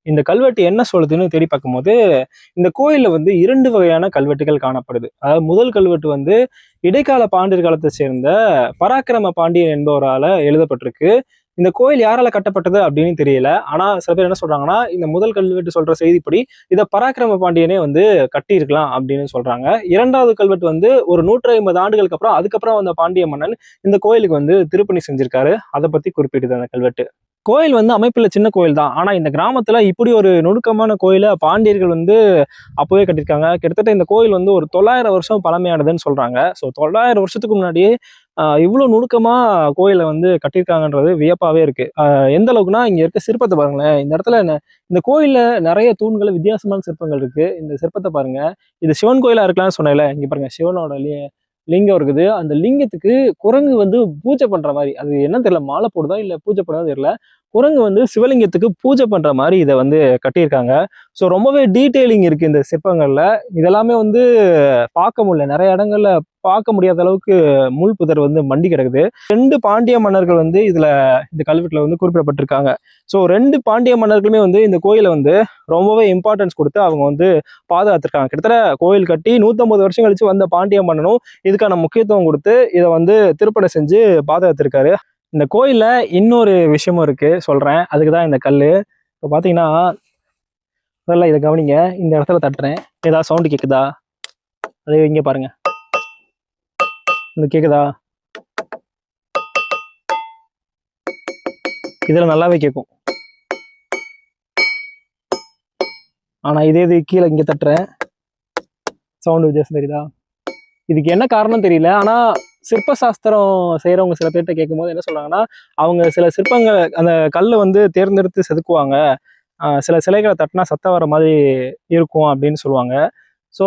இந்த கல்வெட்டு என்ன சொல்லுதுன்னு தேடி பார்க்கும்போது இந்த கோயில்ல வந்து 2 வகையான கல்வெட்டுகள் காணப்படுது. அதாவது முதல் கல்வெட்டு வந்து இடைக்கால பாண்டியர் காலத்தை சேர்ந்த பராக்கிரம பாண்டியன் என்பவரால எழுதப்பட்டிருக்கு. இந்த கோயில் யாரால கட்டப்பட்டது அப்படின்னு தெரியல. ஆனா சில பேர் என்ன சொல்றாங்கன்னா, இந்த முதல் கல்வெட்டு சொல்ற செய்திப்படி இதை பராக்கிரம பாண்டியனே வந்து கட்டியிருக்கலாம் அப்படின்னு சொல்றாங்க. 2வது கல்வெட்டு வந்து ஒரு 150 ஆண்டுகளுக்கு அப்புறம் அதுக்கப்புறம் வந்த பாண்டிய மன்னன் இந்த கோயிலுக்கு வந்து திருப்பணி செஞ்சிருக்காரு. அதை பத்தி குறிப்பிடுது அந்த கல்வெட்டு. கோயில் வந்து அமைப்புல சின்ன கோயில் தான். ஆனா இந்த கிராமத்துல இப்படி ஒரு நுணுக்கமான கோயிலை பாண்டியர்கள் வந்து அப்பவே கட்டியிருக்காங்க. கிட்டத்தட்ட இந்த கோயில் வந்து ஒரு 900 வருஷம் பழமையானதுன்னு சொல்றாங்க. ஸோ 900 வருஷத்துக்கு முன்னாடியே இவ்வளவு நுணுக்கமா கோயிலை வந்து கட்டியிருக்காங்கன்றது வியப்பாவே இருக்கு. எந்த அளவுக்குன்னா இங்க இருக்க சிற்பத்தை பாருங்களேன். இந்த இடத்துல இந்த கோயில்ல நிறைய தூண்கள் வித்தியாசமான சிற்பங்கள் இருக்கு. இந்த சிற்பத்தை பாருங்க. இது சிவன் கோயிலா இருக்கலாம்னு சொன்னேன்ல, இங்க பாருங்க சிவனோட லிங்கம் இருக்குது. அந்த லிங்கத்துக்கு குரங்கு வந்து பூஜை பண்ற மாதிரி, அது என்ன தெரியல, மாலை போடுதா இல்ல பூஜை பண்ணதா தெரியல, குரங்கு வந்து சிவலிங்கத்துக்கு பூஜை பண்ற மாதிரி இதை வந்து கட்டியிருக்காங்க. ஸோ ரொம்பவே டீட்டெயிலிங் இருக்கு இந்த சிற்பங்கள்ல. இதெல்லாமே வந்து பார்க்க முடியல, நிறைய இடங்கள்ல பார்க்க முடியாத அளவுக்கு முள் புதர் வந்து மண்டி கிடக்குது. 2 பாண்டிய மன்னர்கள் வந்து இந்த கல்வெட்டுல வந்து குறிப்பிடப்பட்டிருக்காங்க. ஸோ 2 பாண்டிய மன்னர்களுமே வந்து இந்த கோயிலை வந்து ரொம்பவே இம்பார்ட்டன்ஸ் கொடுத்து அவங்க வந்து பாதுகாத்திருக்காங்க. கிட்டத்தட்ட கோயில் கட்டி 150 வருஷம் கழிச்சு வந்த பாண்டிய மன்னனும் இதுக்கான முக்கியத்துவம் கொடுத்து இதை வந்து திருப்பணி செஞ்சு பாதுகாத்திருக்காரு. இந்த கோயில்ல இன்னொரு விஷயமும் இருக்கு, சொல்றேன். அதுக்குதான் இந்த கல். இப்போ பாத்தீங்கன்னா முதல்ல இதை கவனிங்க. இந்த இடத்துல தட்டுறேன், ஏதாவது சவுண்டு கேக்குதா? அதே இங்க பாருங்க, இந்த கேக்குதா? இதுல நல்லாவே கேட்கும். ஆனா இது கீழே இங்க தட்டுறேன், சவுண்டு வித்தியாசம் தெரியுதா? இதுக்கு என்ன காரணம் தெரியல. ஆனா சிற்ப சாஸ்திரம் செய்யறவங்க சில பேர்கிட்ட கேட்கும் போது என்ன சொல்றாங்கன்னா, அவங்க சில சிற்பங்கள் அந்த கல்லை வந்து தேர்ந்தெடுத்து செதுக்குவாங்க. சில சிலைகளை தட்டினா சத்தம் வர மாதிரி இருக்கும் அப்படின்னு சொல்லுவாங்க. ஸோ